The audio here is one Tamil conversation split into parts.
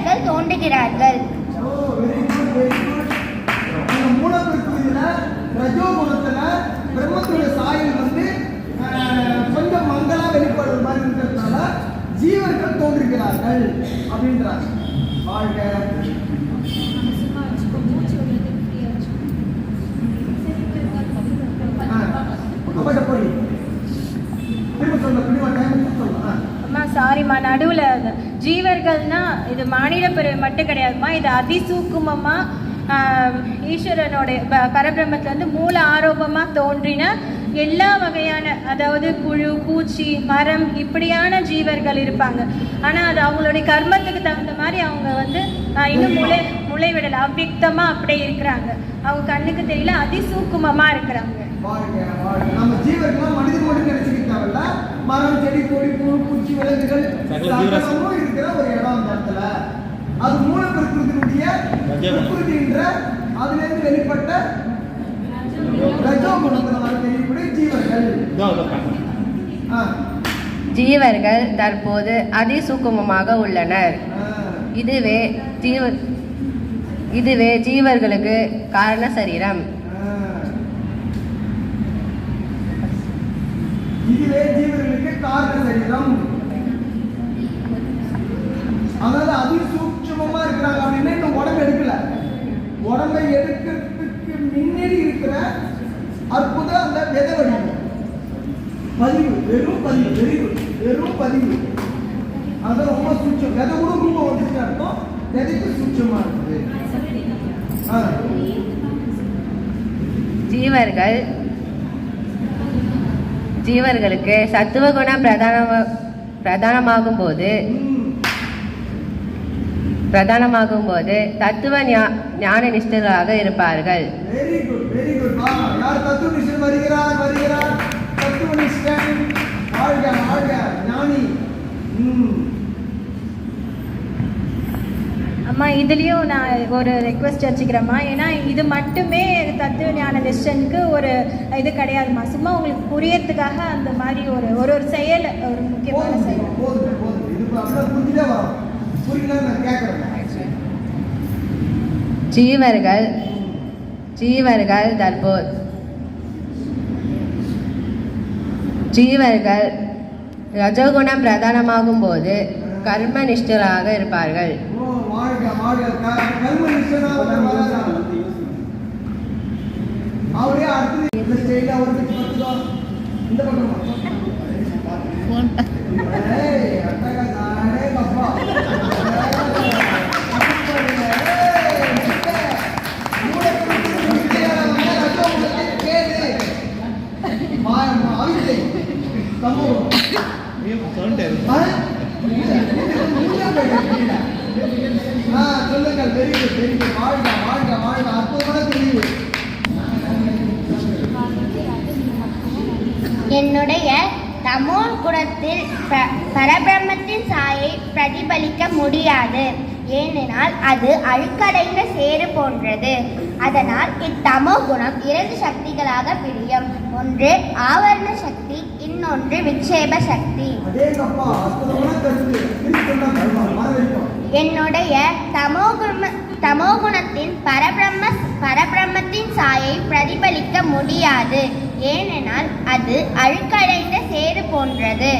ஜீவர்கள் தோன்றுகிறார்கள். ரஜோகுணத்துல பிரம்மத்துடைய சாயல் கொஞ்சம் மங்களா வெளிப்படுற மாதிரி இருக்கிறதுனால ஜீவர்கள் தோன்றுகிறார்கள் அப்படின்றாங்க. வாழ்க. சாரிம்மா, நடுவில் ஜீவர்கள்னா இது மானிட பிறவி மட்டும் கிடையாதுமா. இது அதிசூக்குமமா ஈஸ்வரனுடைய பரபிரம்மத்திலேருந்து மூல ஆரோபமாக தோன்றின எல்லா வகையான, அதாவது புழு, பூச்சி, மரம் இப்படியான ஜீவர்கள் இருப்பாங்க. ஆனால் அது அவங்களுடைய கர்மத்துக்கு தகுந்த மாதிரி அவங்க இன்னும் முளை விடலை, அவ்வியக்தமாக அப்படியே இருக்கிறாங்க. அவங்க கண்ணுக்கு தெரியல, அதிசூக்குமமாக இருக்கிறாங்க. நம்ம ஜீவர்கள் மனிதன் மட்டும் நினைச்சுக்கிட்டாங்கல்ல, மரம், செடி, கொடி, புழு, பூச்சி, விலங்குகள் இருக்கிற ஒரு இடம் அந்த இடத்துல. அது மூல பிரகிருதியினுடைய பிரகிருதின்ற அதிலிருந்து வெளிப்பட்ட ஜீவர்கள் தற்போது அதிசூக்குமமாக உள்ளனர். இதுவே ஜீவர்களுக்கு காரண சரீரம். அதாவது அதிசூட்சமா இருக்கிறாங்க அப்படின்னா இன்னும் உடம்பு எடுக்கல. உடம்பை எடுக்கிறதுக்கு முன்னாடி இருக்கிற அற்புத அந்த விதை வடிவம் பதிவு, வெறும் பதிவு. அதான் ரொம்ப சூட்சம். விதை கூட ரொம்ப வந்துட்டு அர்த்தம், விதைக்கு சூட்சமா இருக்குது. ஜீவர்களுக்கு சத்துவகுணம் பிரதானமாகும் போது தத்துவ ஞான நிஷ்டர்களாக இருப்பார்கள். Very good. யார் தத்துவ நிஷ்டன் வருகிறார். தத்துவ நிஷ்டன் வாழ்க ஞானி. அம்மா, இதுலேயும் நான் ஒரு ரெக்வெஸ்ட் வச்சுக்கிறேம்மா. ஏன்னா இது மட்டுமே தத்துவ ஞான நிஷ்டனுக்கு ஒரு இது கிடையாதுமா. சும்மா உங்களுக்கு புரியறதுக்காக அந்த மாதிரி ஒரு செயல், ஒரு முக்கியமான செயல். ஜீவர்கள் ரஜோகுணம் பிரதானமாகும் போது கர்ம நிஷ்டராக இருப்பார்கள். சொல்லுங்கள். Very good. வாழ்க. அற்புதமான தெரிவு. என்னுடைய தமோ குணத்தில் பரபிரம்மத்தின் சாயை பிரதிபலிக்க முடியாது. ஏனென்றால் அது அழுக்கடைந்த சேறு போன்றது. அதனால் இத்தமோ குணம் 2 சக்திகளாக பிரியும். ஒன்று ஆவரண சக்தி, இன்னொன்று விக்ஷேப சக்தி. என்னுடைய தமோகுணத்தின் பரபிரம்மத்தின் சாயை பிரதிபலிக்க முடியாது. ஏனென்றால் அது அழுக்கடைந்த சேறு போன்றது.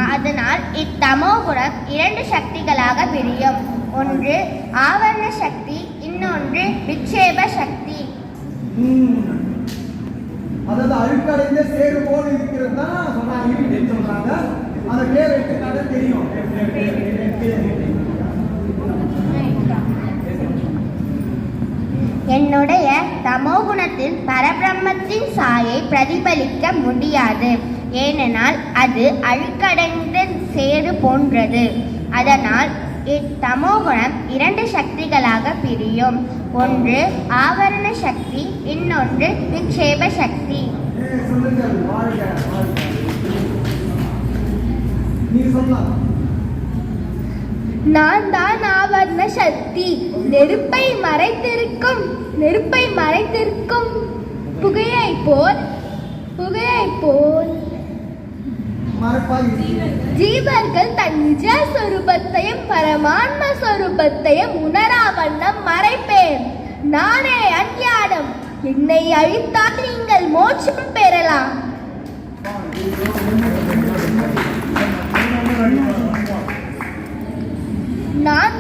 அதனால் இத்தமோகுணம் 2 சக்திகளாக பிரியும். ஒன்று ஆவரண சக்தி, இன்னொன்று விக்ஷேப சக்தி. அதாவது அழுக்கடைந்த சேறு போல இருக்கிறது தான் சொல்றாங்க. அதை பேர் எடுத்துக்காட்ட தெரியும். என்னுடைய தமோகுணத்தில் பரபிரம்மத்தின் சாயை பிரதிபலிக்க முடியாது. ஏனென்றால் அது அழுக்கடைந்த சேறு போன்றது. அதனால் இத்தமோகுணம் 2 சக்திகளாக பிரியும். ஒன்று ஆவரண சக்தி, இன்னொன்று விக்ஷேப சக்தி. நான் தான் ஆவரண சக்தி. நெருப்பை மறைத்திருக்கும் புகையை போல் ஜீவர்கள் தன் நிஜ சொரூபத்தையும் பரமான்ம சொரூபத்தையும் சொரூபத்தையும் உணரா வண்ணம் மறைப்பேன். நானே அஞ்ஞானம். என்னை அழித்தால் நீங்கள் மோட்சம் பெறலாம். நான்